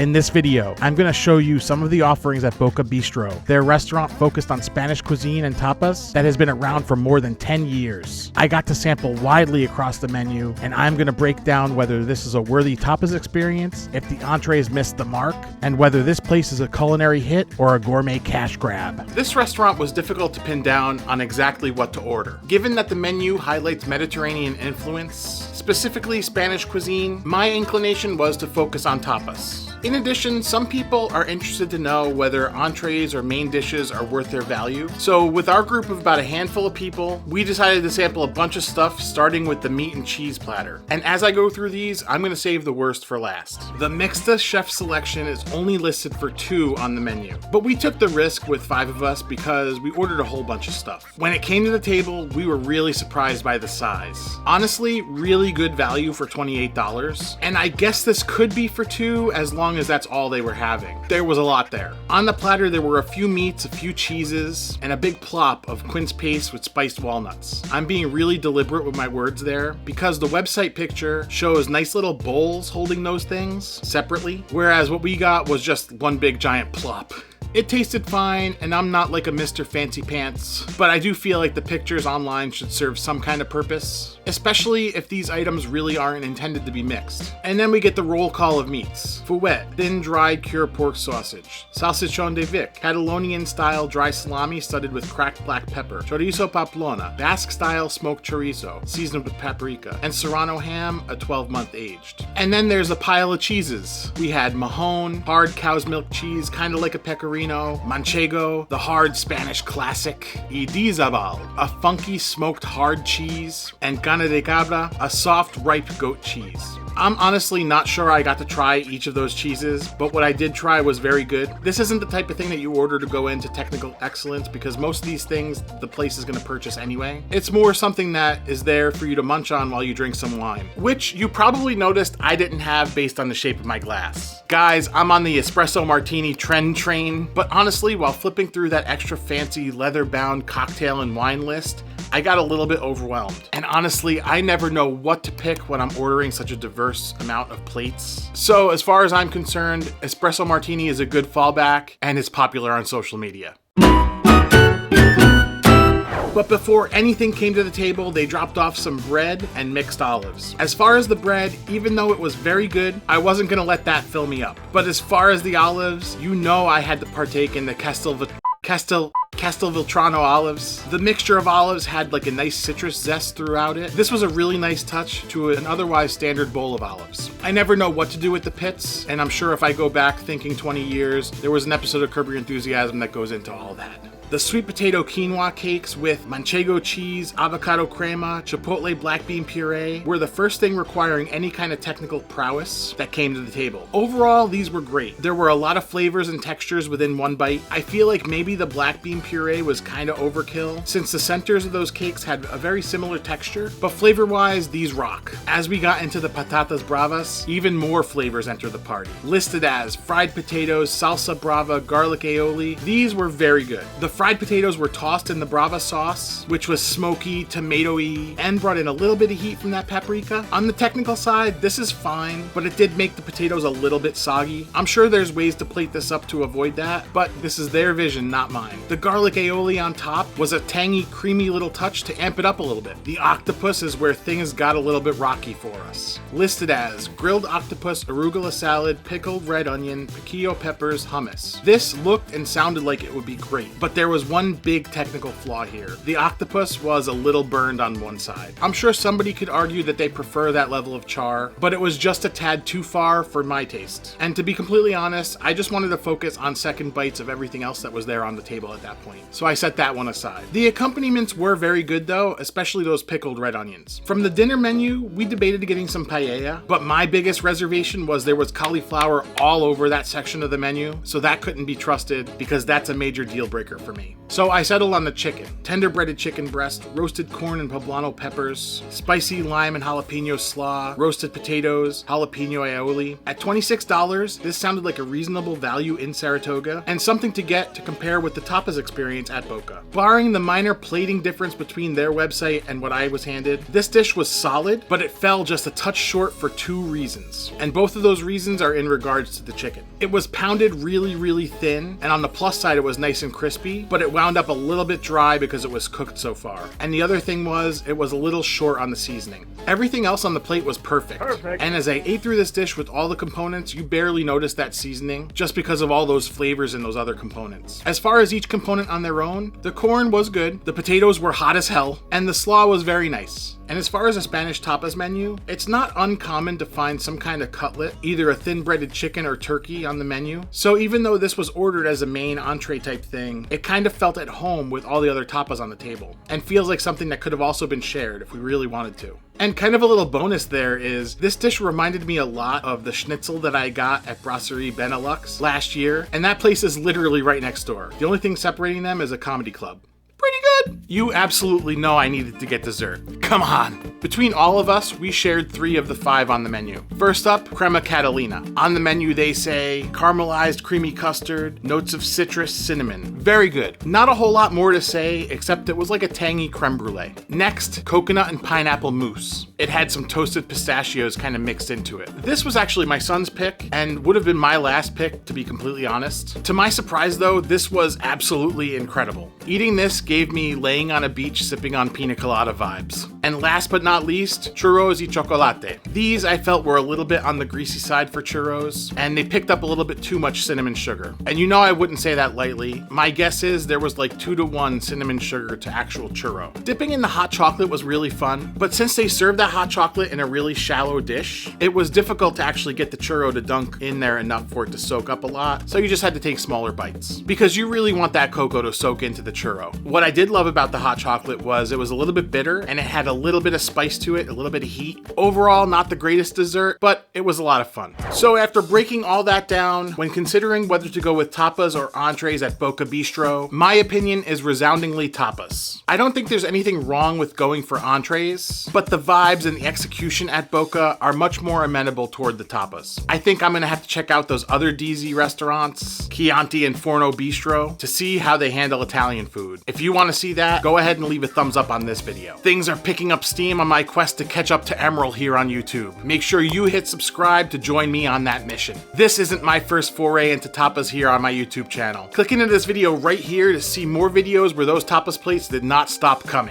In this video, I'm going to show you some of the offerings at Boca Bistro. Their restaurant focused on Spanish cuisine and tapas that has been around for more than 10 years. I got to sample widely across the menu, and I'm going to break down whether this is a worthy tapas experience, if the entrees missed the mark, and whether this place is a culinary hit or a gourmet cash grab. This restaurant was difficult to pin down on exactly what to order. Given that the menu highlights Mediterranean influence, specifically Spanish cuisine, my inclination was to focus on tapas. In addition, some people are interested to know whether entrees or main dishes are worth their value. So with our group of about a handful of people, we decided to sample a bunch of stuff, starting with the meat and cheese platter. And as I go through these, I'm going to save the worst for last. The Mixta chef selection is only listed for 2 on the menu, but we took the risk with 5 of us because we ordered a whole bunch of stuff. When it came to the table, we were really surprised by the size. Honestly, really good value for $28, and I guess this could be for 2 as long as that's all they were having. There was a lot there. On the platter, there were a few meats, a few cheeses, and a big plop of quince paste with spiced walnuts. I'm being really deliberate with my words there because the website picture shows nice little bowls holding those things separately, whereas what we got was just one big giant plop. It tasted fine, and I'm not like a Mr. Fancy Pants, but I do feel like the pictures online should serve some kind of purpose, especially if these items really aren't intended to be mixed. And then we get the roll call of meats. Fuet, thin dried cured pork sausage. Salchichon de Vic, Catalonian-style dry salami studded with cracked black pepper. Chorizo Pamplona, Basque-style smoked chorizo, seasoned with paprika. And Serrano ham, a 12-month aged. And then there's a pile of cheeses. We had Mahon, hard cow's milk cheese, kind of like a pecorino. Manchego, the hard Spanish classic. Idiazabal, a funky smoked hard cheese. And Cana de Cabra, a soft ripe goat cheese. I'm honestly not sure I got to try each of those cheeses, but what I did try was very good. This isn't the type of thing that you order to go into technical excellence because most of these things the place is going to purchase anyway. It's more something that is there for you to munch on while you drink some wine, which you probably noticed I didn't have based on the shape of my glass. Guys, I'm on the espresso martini trend train, but honestly, while flipping through that extra fancy leather-bound cocktail and wine list, I got a little bit overwhelmed. And honestly, I never know what to pick when I'm ordering such a diverse amount of plates. So as far as I'm concerned, espresso martini is a good fallback and is popular on social media. But before anything came to the table, they dropped off some bread and mixed olives. As far as the bread, even though it was very good, I wasn't gonna let that fill me up. But as far as the olives, you know I had to partake in the Castelveltrano olives. The mixture of olives had like a nice citrus zest throughout it. This was a really nice touch to an otherwise standard bowl of olives. I never know what to do with the pits, and I'm sure if I go back thinking 20 years, there was an episode of Curb Your Enthusiasm that goes into all that. The sweet potato quinoa cakes with Manchego cheese, avocado crema, chipotle black bean puree were the first thing requiring any kind of technical prowess that came to the table. Overall, these were great. There were a lot of flavors and textures within one bite. I feel like maybe the black bean puree was kind of overkill since the centers of those cakes had a very similar texture, but flavor-wise, these rock. As we got into the patatas bravas, even more flavors entered the party. Listed as fried potatoes, salsa brava, garlic aioli, these were very good. The fried potatoes were tossed in the brava sauce, which was smoky, tomatoey, and brought in a little bit of heat from that paprika. On the technical side, this is fine, but it did make the potatoes a little bit soggy. I'm sure there's ways to plate this up to avoid that, but this is their vision, not mine. The garlic aioli on top was a tangy, creamy little touch to amp it up a little bit. The octopus is where things got a little bit rocky for us. Listed as grilled octopus, arugula salad, pickled red onion, piquillo peppers, hummus. This looked and sounded like it would be great, but there was one big technical flaw here. The octopus was a little burned on one side. I'm sure somebody could argue that they prefer that level of char, but it was just a tad too far for my taste. And to be completely honest, I just wanted to focus on second bites of everything else that was there on the table at that point. So I set that one aside. The accompaniments were very good though, especially those pickled red onions. From the dinner menu, we debated getting some paella, but my biggest reservation was there was cauliflower all over that section of the menu, so that couldn't be trusted because that's a major deal breaker for me. me. So I settled on the chicken. Tender breaded chicken breast, roasted corn and poblano peppers, spicy lime and jalapeno slaw, roasted potatoes, jalapeno aioli. At $26, this sounded like a reasonable value in Saratoga, and something to get to compare with the Tapas experience at Boca. Barring the minor plating difference between their website and what I was handed, this dish was solid, but it fell just a touch short for 2 reasons. And both of those reasons are in regards to the chicken. It was pounded really, really thin, and on the plus side it was nice and crispy, but it wound up a little bit dry because it was cooked so far. And the other thing was, it was a little short on the seasoning. Everything else on the plate was perfect. And as I ate through this dish with all the components, you barely noticed that seasoning, just because of all those flavors in those other components. As far as each component on their own, the corn was good, the potatoes were hot as hell, and the slaw was very nice. And as far as a Spanish tapas menu, it's not uncommon to find some kind of cutlet, either a thin-breaded chicken or turkey on the menu. So even though this was ordered as a main entree type thing, it kind of felt at home with all the other tapas on the table, and feels like something that could have also been shared if we really wanted to. And kind of a little bonus there is, this dish reminded me a lot of the schnitzel that I got at Brasserie Benelux last year, and that place is literally right next door. The only thing separating them is a comedy club. Pretty good. You absolutely know I needed to get dessert. Come on. Between all of us, we shared 3 of the 5 on the menu. First up, Crema Catalana. On the menu they say caramelized creamy custard, notes of citrus, cinnamon. Very good. Not a whole lot more to say, except it was like a tangy creme brulee. Next, coconut and pineapple mousse. It had some toasted pistachios kind of mixed into it. This was actually my son's pick, and would have been my last pick, to be completely honest. To my surprise though, this was absolutely incredible. Eating this gave me laying on a beach sipping on pina colada vibes. And last but not least, churros y chocolate. These I felt were a little bit on the greasy side for churros, and they picked up a little bit too much cinnamon sugar. And you know I wouldn't say that lightly. My guess is there was like 2-to-1 cinnamon sugar to actual churro. Dipping in the hot chocolate was really fun, but since they served that hot chocolate in a really shallow dish, it was difficult to actually get the churro to dunk in there enough for it to soak up a lot, so you just had to take smaller bites. Because you really want that cocoa to soak into the churro. What I did love about the hot chocolate was it was a little bit bitter, and it had a little bit of spice to it, a little bit of heat. Overall, not the greatest dessert, but it was a lot of fun. So after breaking all that down, when considering whether to go with tapas or entrees at Boca Bistro, my opinion is resoundingly tapas. I don't think there's anything wrong with going for entrees, but the vibes and the execution at Boca are much more amenable toward the tapas. I think I'm gonna have to check out those other DZ restaurants, Chianti and Forno Bistro, to see how they handle Italian food. If you want to see that, go ahead and leave a thumbs up on this video. Things are picking up steam on my quest to catch up to Emerald here on YouTube. Make sure you hit subscribe to join me on that mission. This isn't my first foray into tapas here on my YouTube channel. Click into this video right here to see more videos where those tapas plates did not stop coming.